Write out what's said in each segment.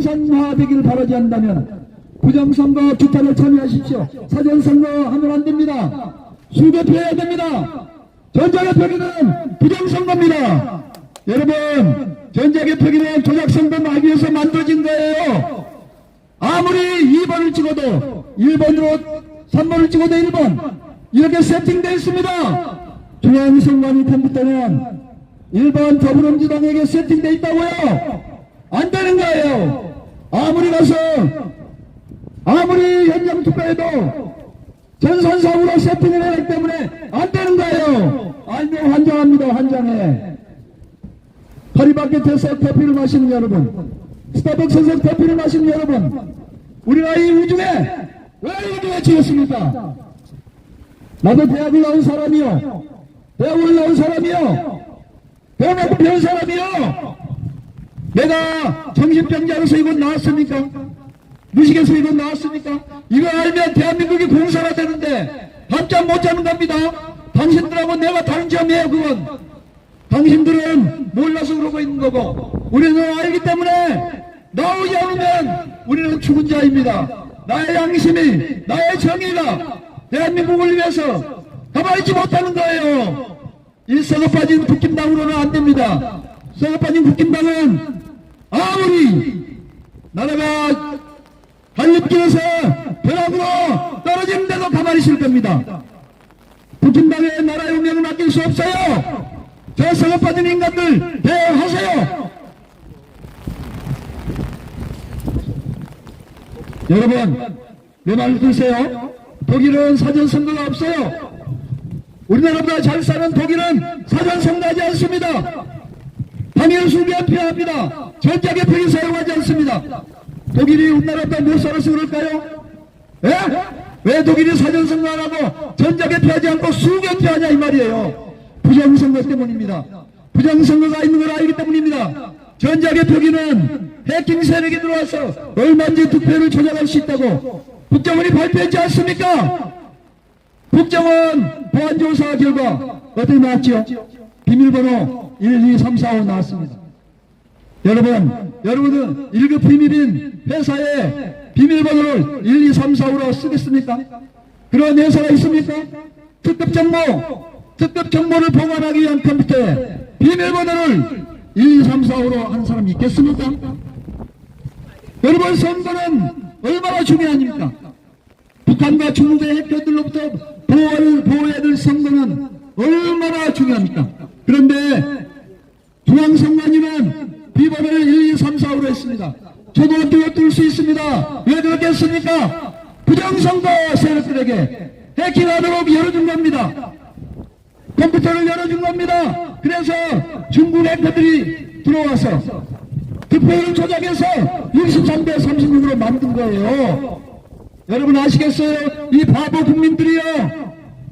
정상화되기를 바라지 않는다면 부정선거 규탄에 참여하십시오. 사전선거 하면 안 됩니다. 수개표해야 됩니다. 전자개표기는 부정선거입니다. 여러분, 전자개표기는 조작선거 막기 위해서 만들어진 거예요. 아무리 2번을 찍어도 1번으로 3번을 찍어도 1번 이렇게 세팅되어 있습니다. 중앙선관위 컴퓨터는 1번 더불어민주당에게 세팅되어 있다고요. 안 되는 거예요. 아무리 가서 아무리 현장 투표해도 전산상으로 세팅을 해야 하기 때문에 안 되는 거예요. 알면 환장합니다. 환장해. 파리바게트에서 커피를 마시는 여러분, 스타벅스에서 커피를 마시는 여러분, 우리가 이 우중에 왜 우중에 지었습니까? 나도 대학을 나온 사람이요, 대학을 나온 사람이요, 대학을 배운 사람이요. 내가 정신병자로서 이곳 나왔습니까? 무식에서 이곳 나왔습니까? 이거 알면 대한민국이 공사가 되는데 밤잠 못 자는 겁니다. 당신들하고 내가 다른 점이에요. 그건 당신들은 몰라서 그러고 있는 거고 우리는 알기 때문에 나오지 않으면 우리는 죽은 자입니다. 나의 양심이, 나의 정의가 대한민국을 위해서 가만히 있지 못하는 거예요. 이 썩어 빠진 국힘당으로는 안 됩니다. 썩어 빠진 국힘당은 아무리 나라가 한립길에서 벼락으로 떨어지는데도 가만히 있을 겁니다. 국힘당의 나라의 운명을 맡길 수 없어요. 저 썩어 빠진 인간들 대하세요. 여러분, 내 말 들으세요. 독일은 사전선거가 없어요. 우리나라보다 잘 사는 독일은 사전선거하지 않습니다. 당일 수개표합니다. 전자개표기 사용하지 않습니다. 독일이 우리나라보다 못 살아서 그럴까요? 예? 왜 독일이 사전선거 안 하고 전자개표하지 않고 수개표하냐 이 말이에요. 부정선거 때문입니다. 부정선거가 있는 걸 알기 때문입니다. 전자개표기는 해킹 세력이 들어와서 얼마든지 득표를 조작할 수 있다고 국정원이 발표했지 않습니까? 국정원 보안조사 결과 어떻게 나왔죠? 비밀번호 1, 2, 3, 4, 5 나왔습니다. 여러분은 1급 비밀인 회사에 비밀번호를 1, 2, 3, 4, 5로 쓰겠습니까? 그런 회사가 있습니까? 특급 정보를 보관하기 위한 컴퓨터에 비밀번호를 1, 2, 3, 4, 5로 하는 사람이 있겠습니까? 여러분, 선거는 얼마나 중요합니까? 북한과 중국의 핵들로부터 보호해야 될 선거는 얼마나 중요합니까? 그런데 중앙선관위는 비번호를 1, 2, 3, 4, 5로 했습니다. 초등학교가 뚫을 수 있습니다. 왜 그렇게 했습니까? 부정선거 세력들에게 해킹하도록 열어준 겁니다. 컴퓨터를 열어준 겁니다. 그래서 중국 해커들이 들어와서 득표율을 조작해서 63대 36으로 만든 거예요. 여러분 아시겠어요? 이 바보 국민들이요,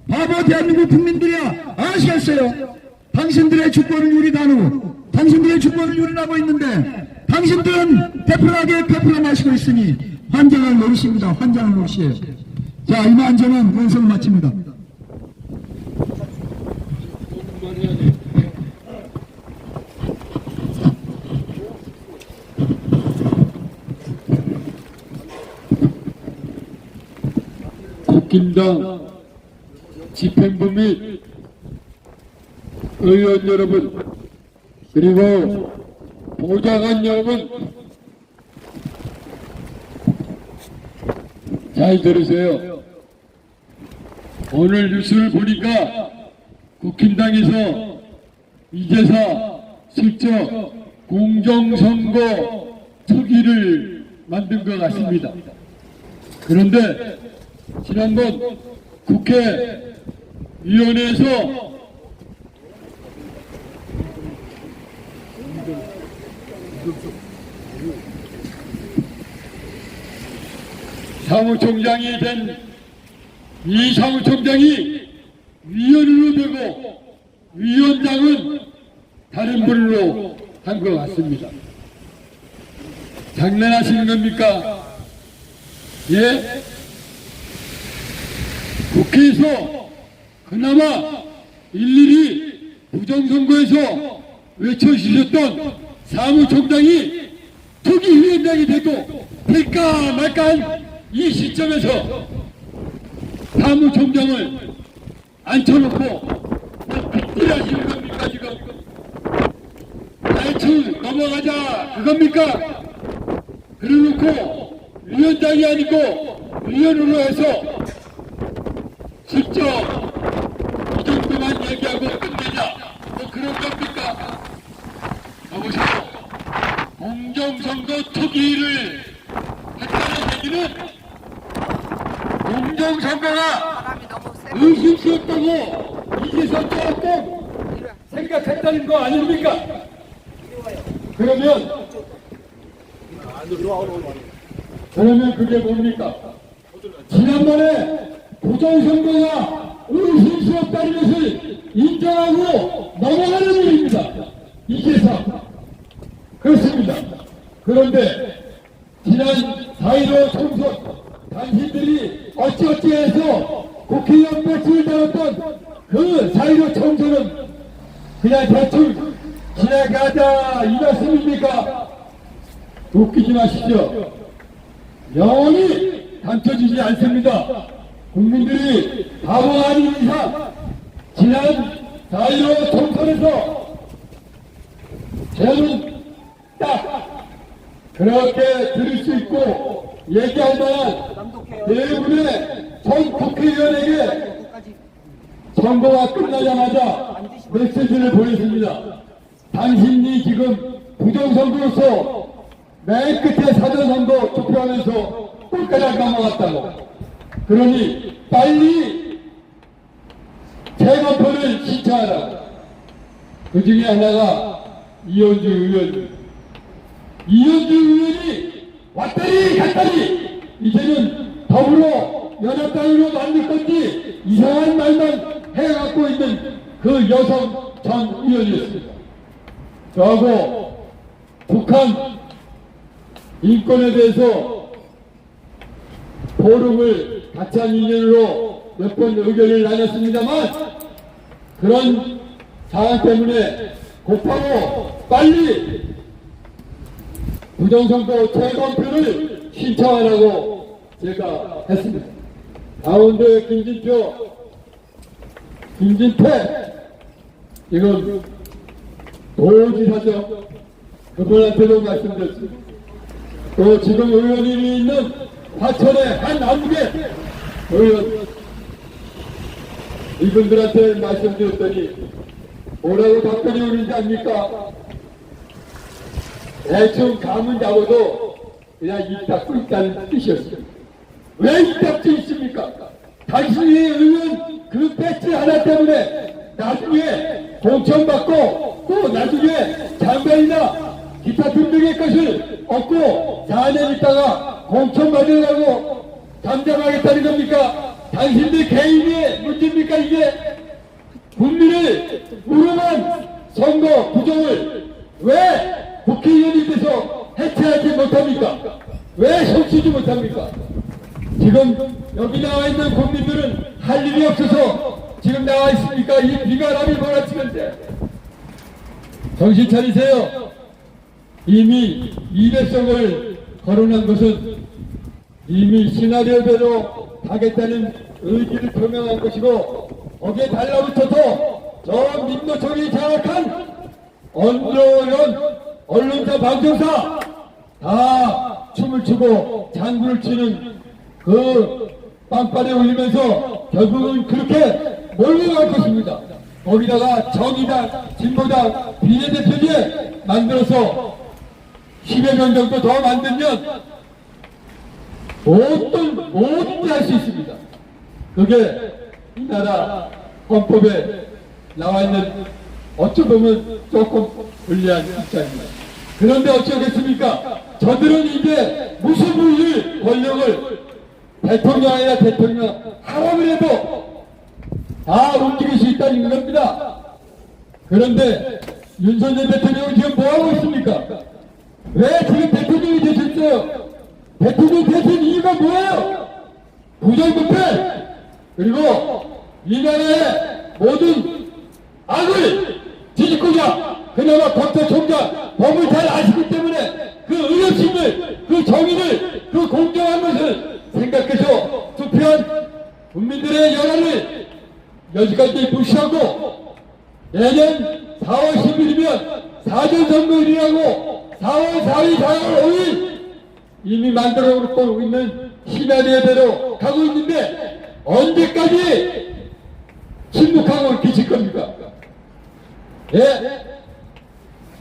바보 대한민국 국민들이야, 아시겠어요? 당신들의 주권을 유리하고 당신들의 주권을 유린하고 있는데 당신들은 대표하게 페프라 마시고 있으니 환장할 노릇입니다. 환장할 노릇이에요. 자, 이만 저는 연설을 마칩니다. 국힘당 집행부 및 의원 여러분, 그리고 보좌관 여러분, 잘 들으세요. 오늘 뉴스를 보니까 국힘당에서 이제사 슬쩍 공정선거 특위를 만든 것 같습니다. 그런데 지난번 국회위원회에서 사무총장이 된 이 사무총장이 위원으로 되고 위원장은 다른 분으로 한 것 같습니다. 장난하시는 겁니까? 예? 국회에서 그나마 일일이 부정선거에서 외쳐주셨던 사무총장이 투기위원장이 될까 말까한 이 시점에서 사무총장을 앉혀놓고 빗질하시는 겁니까 지금? 대충 넘어가자 그겁니까? 그래놓고 위원장이 아니고 위원으로 해서 직접 이 정도만 얘기하고 끝내자 뭐 그런 겁니까? 여보세요. 공정선거 투기를 했다는 얘기는 공정선거가 의심스럽다고 이제서 조금 생각했다는 거 아닙니까? 그러면 그게 뭡니까? 지난번에 부정선거가 의심스럽다는 것을 인정하고 넘어가는 일입니다. 이제서 그렇습니다. 그런데 지난 4.15 총선 당신들이 어찌어찌해서 국회의원 배치를 당했던 그 4.15 총선은 그냥 대충 지나가자 이 말씀입니까? 웃기지 마십시오. 영원히 감춰지지 않습니다. 국민들이 바보가 아닌 이상 지난 4.15 총선에서 저는 딱 그렇게 들을 수 있고 얘기할 만한 대부분의 전 국회의원에게 선거가 끝나자마자 메시지를 보냈습니다. 당신이 지금 부정선거로서 맨 끝에 사전선거 투표하면서 끝까지 까먹었다고. 그러니 빨리 재검표를 신청하라고. 그 중에 하나가 이현주 의원. 이현주 의원이 왔다리 갔다리 이제는 더불어 연합당으로 만들 건지 이상한 말만 해갖고 있는 그 여성 전 의원이었습니다. 저하고 북한 인권에 대해서 포럼을 같이 한 인연으로 몇 번 의견을 나눴습니다만 그런 상황 때문에 곧바로 빨리 부정선거 재검표를 신청하라고 제가 했습니다. 가운데 김진태 이건 도지사죠. 그분한테도 말씀드렸습니다. 또 지금 의원님이 있는 화천의 한 남계 의원 이분들한테 말씀드렸더니 뭐라고 답변이 오는지 압니까? 대충 감은 잡아도 그냥 입 닫고 있다는 뜻이었습니다. 왜 입 닫고 있습니까? 당신이 의원 그 배지 하나 때문에 나중에 공천받고 또 나중에 장관이나 기타 등등의 것을 얻고 4년 있다가 공천받으려고 잠잠하겠다는 겁니까? 당신들 개인의 문제입니까? 이게 국민을 무능한 선거 부정을 왜 국회의원이 돼서 해체하지 못합니까? 왜 손치지 못합니까? 지금 여기 나와 있는 국민들은 할 일이 없어서 지금 나와 있습니까? 이 비바람이 몰아치는데 정신 차리세요. 이미 200석을 거론한 것은 이미 시나리오대로 가겠다는 의지를 표명한 것이고 거기에 달라붙어서 저 민노총이 장악한 언론사 방송사 다 춤을 추고 장구를 치는 그 빵빠레 올리면서 결국은 그렇게 몰려갈 것입니다. 거기다가 정의당, 진보당, 비례대표제 만들어서 10여 명 정도 더 만들면 뭐든지 할 수 있습니다. 그게 이 나라 헌법에 나와 있는 어찌 보면 조금 불리한 입장입니다. 그런데 어쩌겠습니까? 저들은 이제 무소불위의 권력을 대통령 아니라 대통령 하라고 해도 다 움직일 수 있다는 겁니다. 그런데 윤석열 대통령은 지금 뭐하고 있습니까? 왜 지금 대통령이 되셨어요? 대통령 되신 이유가 뭐예요? 부정부패 그리고 이 나라의 모든 악을 뒤집고자 그나마 검찰총장 법을 잘 아시기 때문에 그 의협 진실심을, 그 정의를, 그 공정한 것을 생각해서 투표한 국민들의 여론을 여지까지 무시하고 내년 4월 10일이면 사전선거일이라고 4월 4일, 4월 5일 이미 만들어 놓고 있는 시나리오대로 가고 있는데 언제까지 침묵하고 계실 겁니까? 예?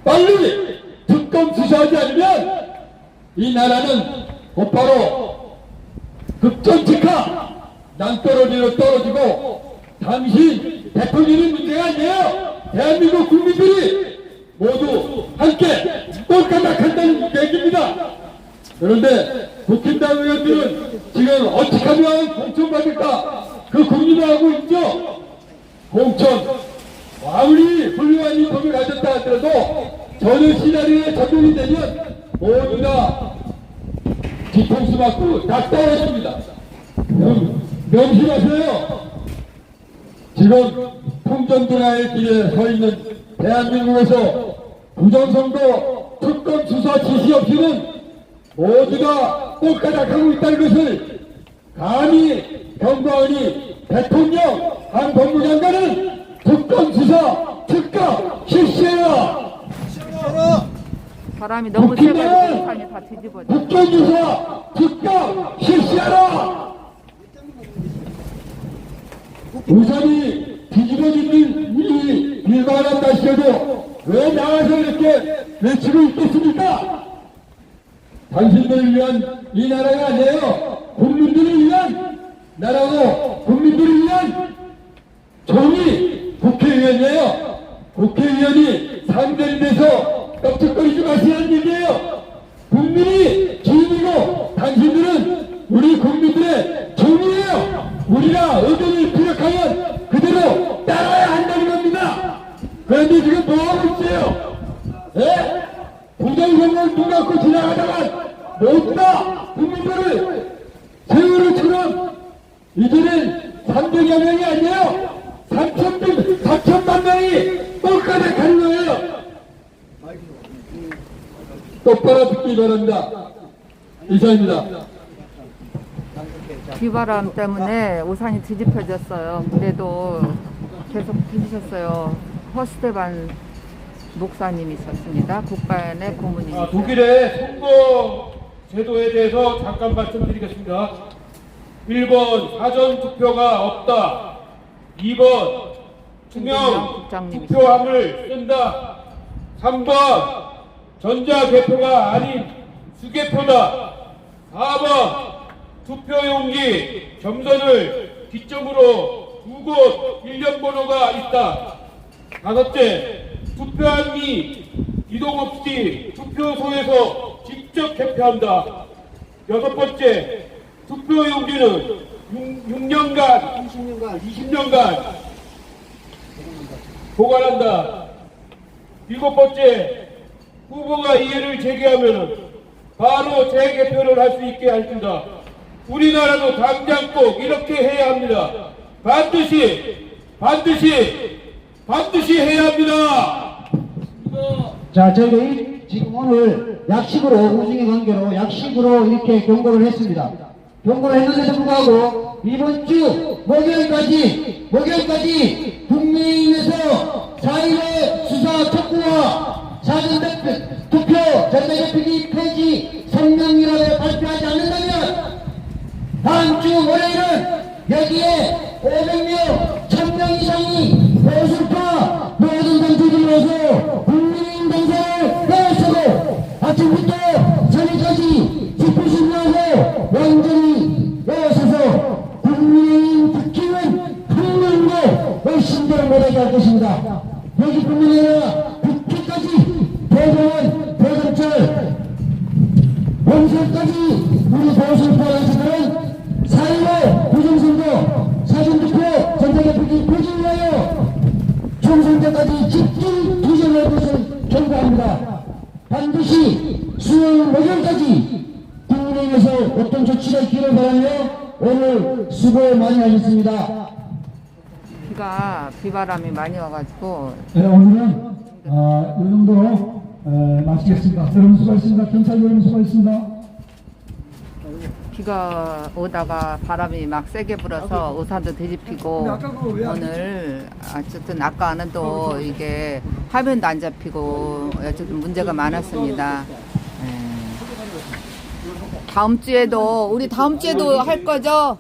빨리 특검 수사하지 않으면 이 나라는 곧바로 급전직하 낭떠러지로 떨어지고 당신 대통령의 문제가 아니에요. 대한민국 국민들이 모두 함께 꼴까닥한다는 얘기입니다. 그런데 국힘당 의원들은 지금 어떻게 하면 공천받을까 그 고민을 하고 있죠. 공천 아무리 훌륭한 인품을 가졌다 하더라도 저는 시나리오에 적용이 되면 모두 다 뒤통수 맞고 다 떨어집니다. 명심하세요. 지금 통전등화의 길에 서 있는 대한민국에서 부정선거 특검 수사 지시 없이는 모두가 꼴까닥하고 있다는 것을 감히 경고하니 대통령, 한 법무장관은 특검 수사 즉각 실시해라. 바람이 너무 세가지고 우산이 다 뒤집어져. 국정조사 즉각 실시하라. 우산이 뒤집어지는 일이 일만한다 하셔도 왜 나와서 이렇게 외치고 있겠습니까? 당신들을 위한 이 나라가 아니에요. 국민들을 위한 나라고 국민들을 위한 종이 국회의원이에요. 국회의원이 상대에 대해서 껍질거리지 마시라는 얘기예요. 국민이 주인이고 당신들은 우리 국민들의 종이에요. 우리가 의견을 피력하면 그대로 따라야 한다는 겁니다. 그런데 지금 뭐하고 있어요? 예? 부정선거를 눈 감고 지나가다가 모두 다 국민들을 세월호처럼 이제는 300여 명이 아니에요. 4천만 명이 똑같이 가는 거예요. 똑바로 듣기 바랍니다. 이상입니다. 비바람 때문에 우산이 뒤집혀졌어요. 그래도 계속 해주셨어요. 허스테반 목사님이셨습니다. 국가연의 고문이셨어요. 독일의 선거 제도에 대해서 잠깐 말씀드리겠습니다. 1번 사전투표가 없다. 2번 투명 투표함을 쓴다. 3번 전자개표가 아닌 수개표다. 4번 투표용지 점선을 기점으로 두 곳 일련 번호가 있다. 5째 투표함이 이동 없이 투표소에서 직접 개표한다. 6번째 투표용지는 6년간 20년간 보관한다. 7번째 후보가 이해를 제기하면 바로 재개표를 할 수 있게 해준다. 우리나라도 당장 꼭 이렇게 해야 합니다. 반드시 해야 합니다. 자, 저희 지금 오늘 약식으로, 우중의 관계로 약식으로 이렇게 경고를 했습니다. 경고를 했는데도 불구하고 이번 주 목요일까지 국민의힘에서 4.15 수사 촉구와 사전투표 전자개표기 폐지 성명이라고 발표하지 않는다면 다음 주 월요일은 여기에 500명, 1000명 이상이 보수파 모든 단체들이 모여서 국민의힘 당사를 나서고 아침부터 저녁까지 집회신고하고 완전히 나서서 국민의힘 국회의원 한 명도 의심대로 못하게 할 것입니다. 여기 뿐만 아니라 국회까지 대법원, 대검찰, 검찰까지 우리 보수파 단체들은 4.15 부정선거 사전투표 전자개표기 폐지를 위하여 총선 때까지 집중 투쟁할 것을 경고합니다. 반드시 수요일 목요일까지 국민의힘에서 어떤 조치가 있기를 바라며 오늘 수고 많이 하셨습니다. 비바람이 많이 와가지고 네, 오늘은 이 정도로 마치겠습니다. 여러분 수고하셨습니다. 경찰 여러분 수고하셨습니다. 비가 오다가 바람이 막 세게 불어서 우산도 뒤집히고 오늘 어쨌든 아까는 또 이게 화면도 안 잡히고 어쨌든 문제가 많았습니다. 다음 주에도 우리 다음 주에도 할 거죠?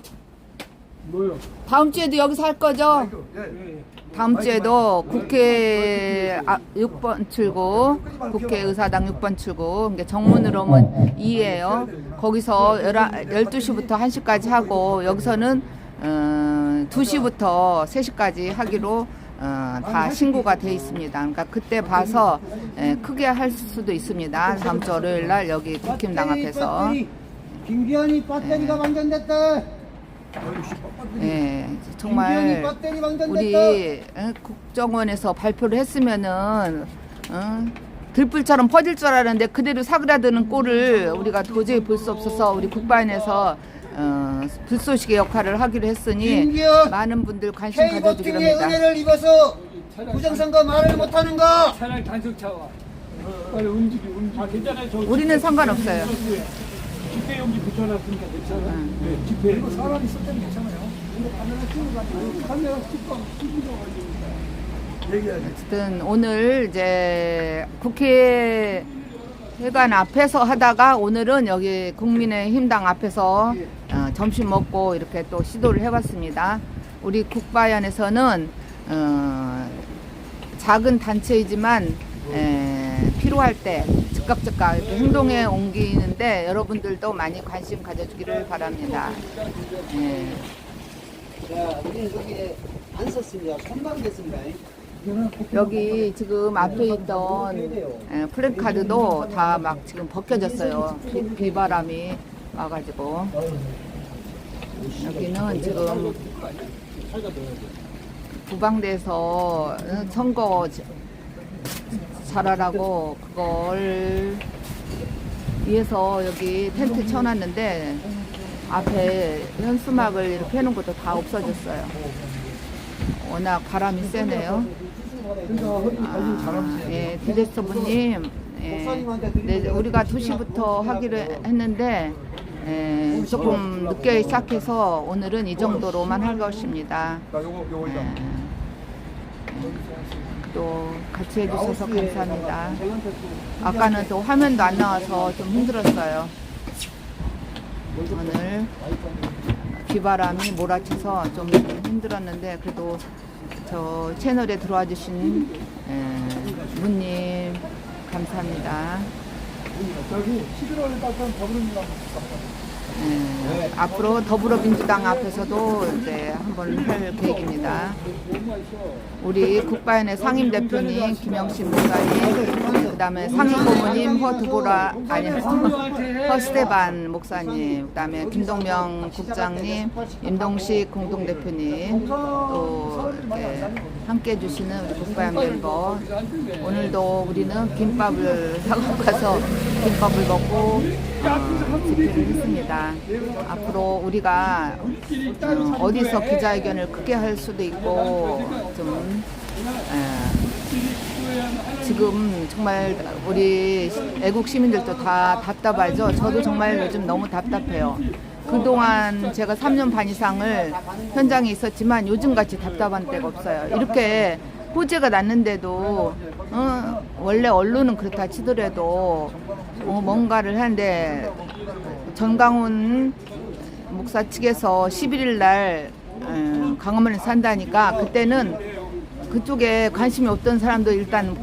다음 주에도 여기서 할 거죠? 다음 주에도 국회 6번 출구, 국회의사당 6번 출구, 그러니까 정문으로 오면 2예요. 거기서 12시부터 1시까지 하고 여기서는 2시부터 3시까지 하기로 다 신고가 돼 있습니다. 그러니까 그때 봐서 크게 할 수도 있습니다. 다음 주 월요일 날 여기 국힘당 앞에서. 김기현이 배터리가 방전됐다. 정말 배터리 방전됐다. 우리 국정원에서 발표를 했으면은 들불처럼 퍼질 줄 알았는데 그대로 사그라드는 꼴을 우리가 도저히 볼 수 없어서 우리 국방에서 불쏘시개 역할을 하기로 했으니 김기현, 많은 분들 관심 K 가져주기로 버튼의 합니다. 은혜를 입어서 부정선거 말을 못하는 거. 차량 단속차와 빨리 움직이. 아 괜찮아요. 저 우리는 상관없어요. 집회 용지 붙여놨으니까 괜찮아. 네, 집회. 이거 사람 있을 때는 괜찮아요. 이거 카메라 찍고 가지고 카메라 찍고 어쨌든 오늘 이제 국회의관 앞에서 하다가 오늘은 여기 국민의힘당 앞에서 점심 먹고 이렇게 또 시도를 해봤습니다. 우리 국바연에서는 작은 단체이지만 필요할 때 즉각 이렇게 행동에 옮기는데 여러분들도 많이 관심 가져주기를 바랍니다. 자, 우리는 여기에 안 썼습니다. 선방됐습니다. 여기 지금 앞에 있던 플래카드도 다 막 지금 벗겨졌어요. 비바람이 와가지고. 여기는 지금 부방대에서 선거 잘하라고 그걸 위해서 여기 텐트 쳐놨는데 앞에 현수막을 이렇게 해놓은 것도 다 없어졌어요. 워낙 바람이 세네요. 디렉터분님, 우리가 2시부터 하기로 했는데 조금 늦게 시작해서 오늘은 이 정도로만 할 것입니다. 또 같이 해주셔서 감사합니다. 아까는 또 화면도 안 나와서 좀 힘들었어요. 오늘 비바람이 몰아쳐서 좀 힘들었는데 그래도 저 채널에 들어와 주신 문님 감사합니다. 앞으로 더불어민주당 앞에서도 이제 한번 할 계획입니다. 우리 국바연의 상임대표님 김영신 목사님, 그다음에 상임고문님 허스테반 목사님, 그다음에 김동명 국장님, 임동식 공동대표님, 또 이렇게 함께 해주시는 우리 국바연 멤버. 오늘도 우리는 김밥을 사고 가서 김밥을 먹고 집회를 했습니다. 앞으로 우리가 어디서 기자회견을 크게 할 수도 있고 좀 지금 정말 우리 애국 시민들도 다 답답하죠. 저도 정말 요즘 너무 답답해요. 그동안 제가 3년 반 이상을 현장에 있었지만 요즘같이 답답한 때가 없어요. 이렇게 호재가 났는데도 원래 언론은 그렇다 치더라도 뭔가를 하는데 전강훈 목사 측에서 11일 날 강화문에 산다니까 그때는 그쪽에 관심이 없던 사람도 일단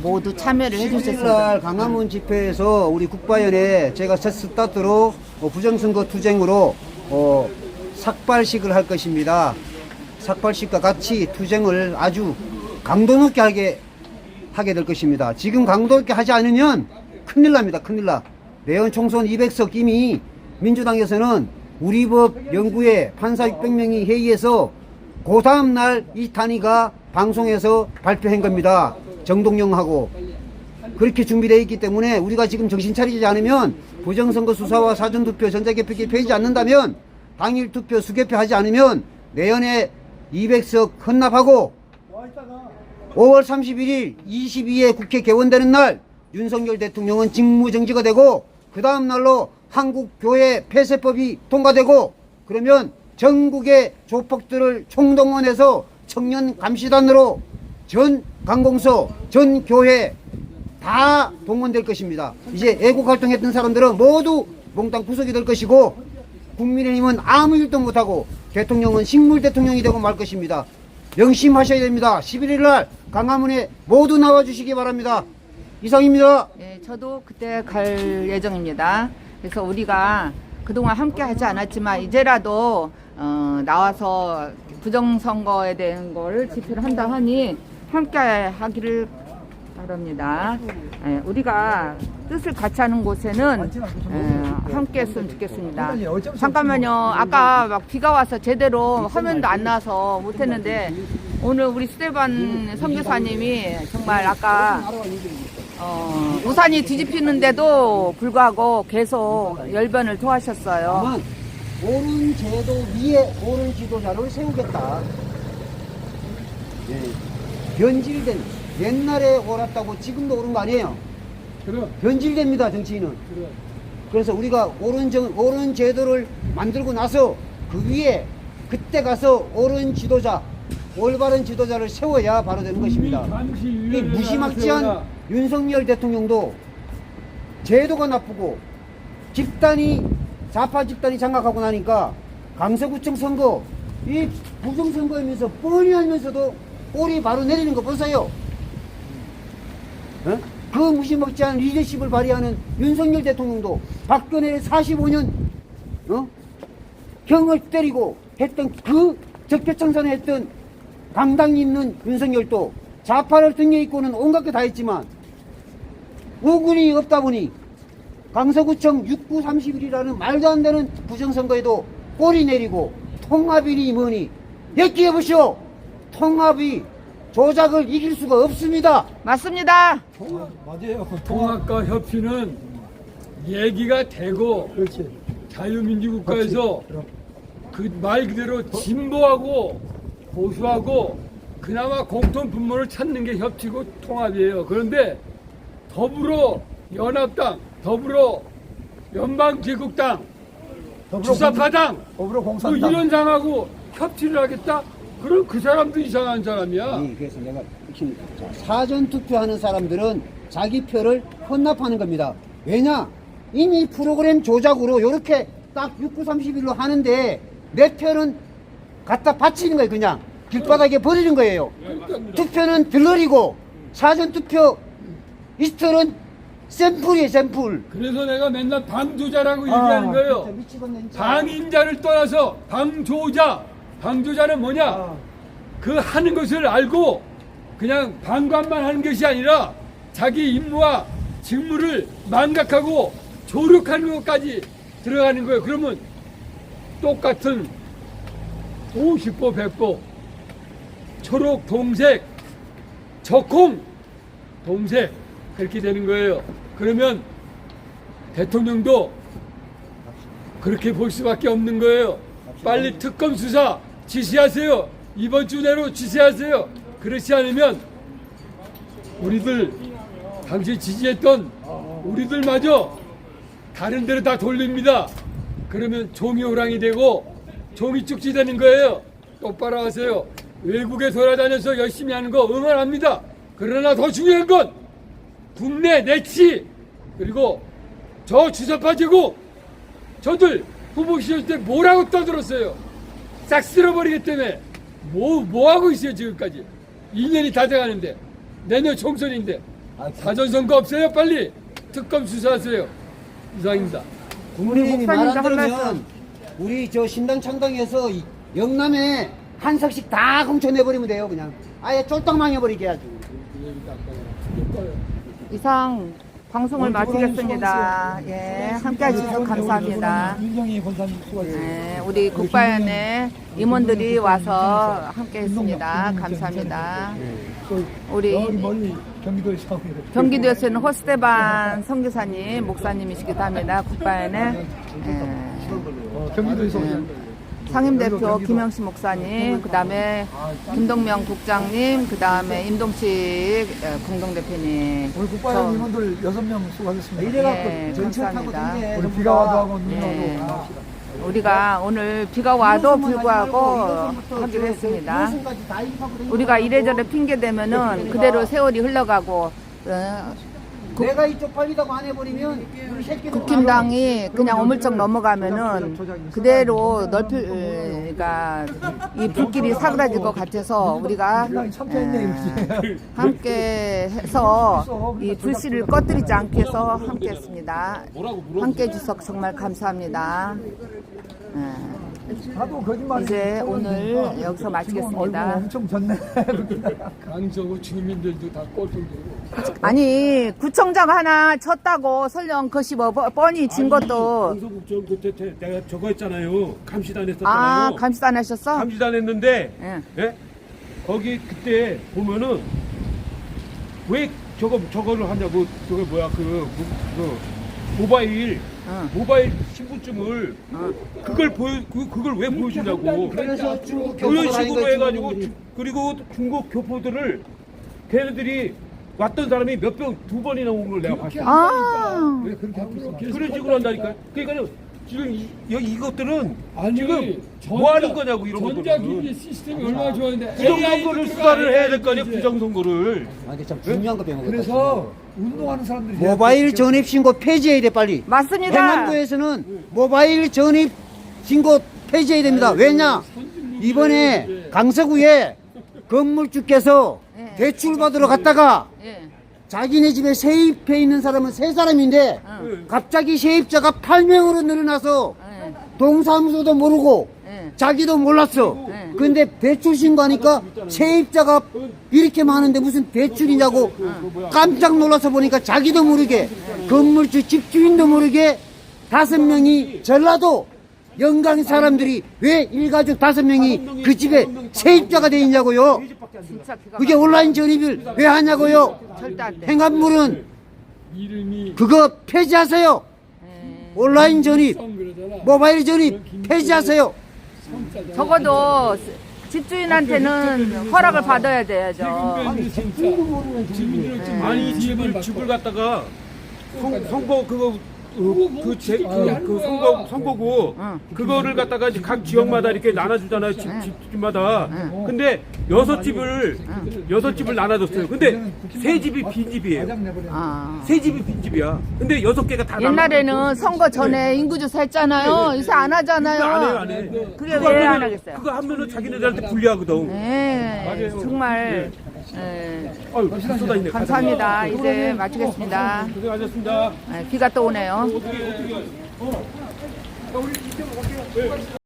모두 참여를 해주셨습니다. 11일 강화문 집회에서 우리 국바연에 제가 첫 스타트로 부정선거 투쟁으로 삭발식을 할 것입니다. 삭발식과 같이 투쟁을 아주 강도 높게 하게 될 것입니다. 지금 강도 높게 하지 않으면 큰일 납니다. 큰일 나. 내년 총선 200석 이미 민주당에서는 우리 법 연구회 판사 600명이 회의해서 그 다음날 이 단위가 방송에서 발표한 겁니다. 정동영하고. 그렇게 준비되어 있기 때문에 우리가 지금 정신 차리지 않으면 부정선거 수사와 사전투표, 전자개표 개표하지 않는다면 당일 투표, 수개표 하지 않으면 내년에 200석 헌납하고 5월 31일 22회 국회 개원되는 날 윤석열 대통령은 직무정지가 되고 그 다음 날로 한국교회 폐쇄법이 통과되고 그러면 전국의 조폭들을 총동원해서 청년 감시단으로 전 관공서, 전 교회 다 동원될 것입니다. 이제 애국활동했던 사람들은 모두 몽땅 구속이 될 것이고 국민의힘은 아무 일도 못하고 대통령은 식물 대통령이 되고 말 것입니다. 명심하셔야 됩니다. 11일 날 광화문에 모두 나와주시기 바랍니다. 이상입니다. 예, 저도 그때 갈 예정입니다. 그래서 우리가 그동안 함께 하지 않았지만 이제라도 나와서 부정선거에 대한 걸 집회를 한다 하니 함께 하기를 바랍니다. 예, 우리가 뜻을 같이 하는 곳에는 함께 했으면 좋겠습니다. 잠깐만요. 아까 막 비가 와서 제대로 화면도 안 나와서 못했는데 오늘 우리 스테반 선교사님이 정말 아까 우산이 뒤집히는데도 불구하고 계속 열변을 토하셨어요. 다만 옳은 제도 위에 옳은 지도자를 세우겠다. 예. 변질된 옛날에 옳았다고 지금도 옳은 거 아니에요. 그럼 변질됩니다, 정치인은. 그래서 우리가 옳은 제도를 만들고 나서 그 위에 그때 가서 옳은 지도자, 올바른 지도자를 세워야 바로 되는 것입니다. 이 무시막지한 윤석열 대통령도 제도가 나쁘고 좌파 집단이 장악하고 나니까 강서구청 선거, 이 부정선거이면서 뻔히 알면서도 꼬리 바로 내리는 거 보세요. 어? 그 무시먹지않은 리더십을 발휘하는 윤석열 대통령도 박근혜 45년 형을 때리고 했던 그 적폐청산을 했던 강당이 있는 윤석열도 좌파를 등에 입고는 온갖 게 다 했지만 우군이 없다 보니 강서구청 6구 30일이라는 말도 안 되는 부정선거에도 꼬리 내리고 통합이니 뭐니 얘기해 보시오. 통합이 조작을 이길 수가 없습니다. 맞습니다. 맞아요. 통합과 협치는 얘기가 되고 자유민주국가에서 그 말 그대로 진보하고 보수하고 그나마 공통 분모를 찾는 게 협치고 통합이에요. 그런데 더불어 연합당, 더불어 연방제국당, 주사파당, 그 이런 당하고 협치를 하겠다? 그럼 그 사람도 이상한 사람이야. 그래서 내가 사전 투표하는 사람들은 자기 표를 헌납하는 겁니다. 왜냐? 이미 프로그램 조작으로 이렇게 딱 6구 30일로 하는데 내 표는 갖다 바치는 거예요. 그냥 길바닥에 버리는 거예요. 투표는 들러리고 사전 투표 이스트는 샘플이에요. 샘플. 그래서 내가 맨날 방조자라고 얘기하는 거예요. 방임자를 떠나서 방조자. 방조자는 뭐냐? 그 하는 것을 알고 그냥 방관만 하는 것이 아니라 자기 임무와 직무를 망각하고 조력하는 것까지 들어가는 거예요. 그러면 똑같은 50보 100보 초록 동색 적콩 동색 그렇게 되는 거예요. 그러면 대통령도 그렇게 볼 수밖에 없는 거예요. 빨리 특검 수사 지시하세요. 이번 주 내로 지시하세요. 그렇지 않으면 우리들 당시 지지했던 우리들마저 다른 데로 다 돌립니다. 그러면 종이 호랑이 되고 종이 쪽지 되는 거예요. 똑바로 하세요. 외국에 돌아다녀서 열심히 하는 거 응원합니다. 그러나 더 중요한 건 국내 내치 그리고 저 주사파 제국 저들 후보 시절 때 뭐라고 떠들었어요. 싹 쓸어버리기 때문에 뭐 하고 있어요 지금까지 2년이 다 돼가는데 내년 총선인데 사전선거 없어요. 빨리 특검 수사하세요. 이상입니다. 국민의힘이 말 안 목사님도 한 들으면 우리 저 신당 창당해서 영남에 한석씩 다 공천해버리면 돼요. 그냥 아예 쫄딱 망해버리게 해야죠. 이상 방송을 마치겠습니다. 예, 함께 해주셔서 감사합니다. 예, 우리 국바연의 임원들이 와서 함께 했습니다. 감사합니다. 우리 경기도에서는 호스테반 선교사님, 목사님이시기도 합니다. 국바연의 경기도에서 상임대표 김영신 목사님, 그 다음에 김동명 국장님, 그 다음에 임동식 공동대표님. 우리 국방위 임원들 6명 수고하셨습니다. 네, 감사합니다. 우리 비가 와도 하고 눈 네. 와도 합시다. 우리가 오늘 비가 와도 불구하고 하기로 했습니다. 우리가 이래저래 핑계 대면은 그대로 세월이 흘러가고, 내가 이쪽 팔리다고 안 해버리면 우리 새끼들 국힘당이 그냥 어물쩍 넘어가면은 그대로 그러니까 이 불길이 사그라질 것 같아서 우리가 함께 해서 이 불씨를 꺼뜨리지 않게 해서 함께 했습니다. 함께 해주셔서 정말 감사합니다. 다도 거짓말. 이제 오늘 여기서 마치겠습니다. 엄청 졌네. 강서구 주민들도 다 꼴통되고. 아니 구청장 하나 쳤다고 설령 그것이 뭐 뻔히 진 것도 강서구청 그때 내가 저거 했잖아요. 감시단 했었잖아요. 아 감시도 안 하셨어? 감시단 했는데 예. 예? 거기 그때 보면은 왜 저거를 하냐고 저게 뭐야 그 모바일 모바일 신분증을 그걸 왜 보여주냐고. 그래서 중국 그런 식으로 해가지고 그리고 중국 교포들을 걔네들이 왔던 사람이 몇 명 2번이나 온 걸 내가 봤어. 아 그런 식으로 한다니까. 그러니까 지금 이것들은 아니, 지금 뭐 하는 거냐고 이런 것들은. 전자기기 시스템이 얼마나 좋아했는데 부정선거를 수사를 해야 될 거 아니야 부정선거를. 아니 참 중요한 거 빼먹었다. 그래서 운동하는 사람들이 모바일 전입 신고 폐지해야 돼 빨리. 맞습니다. 행안부에서는 모바일 전입 신고 폐지해야 됩니다. 왜냐? 이번에 강서구에 건물주께서 대출 받으러 갔다가 예. 자기네 집에 세입해 있는 사람은 3사람인데 갑자기 세입자가 8명으로 늘어나서 예. 동사무소도 모르고 예. 자기도 몰랐어. 네. 근데 대출 신고하니까 세입자가 이렇게 많은데 무슨 대출이냐고 깜짝 놀라서 보니까 자기도 모르게 건물주 집주인도 모르게 5명이 전라도 영광 사람들이 왜 일가족 5명이 그 집에 세입자가 돼 있냐고요. 진짜 기가 그게 온라인 전입을 왜 하냐고요. 절대 안 돼. 행안부는 이름이 그거 폐지하세요. 온라인 전입, 그러잖아. 모바일 전입 폐지하세요. 적어도 집주인한테는 허락을 받아야 돼야죠. 아니 집을 갖다가 선거 그거 선거고 그거를 갖다가 이제 각 지역마다 이렇게 나눠주잖아요. 집마다. 근데 6집을 나눠줬어요. 근데 3집이 빈집이에요. 아. 3집이 빈집이야. 근데 6개가 다 옛날에는 선거 전에 인구조사 했잖아요. 요새 안 하잖아요. 안 해. 그게 왜 안 하겠어요? 그거 하면은 자기네들한테 불리하거든. 네, 맞아요. 정말 아유, 쏟아지네. 감사합니다. 이제 마치겠습니다. 고생하셨습니다. 네, 비가 또 오네요. 어떻게.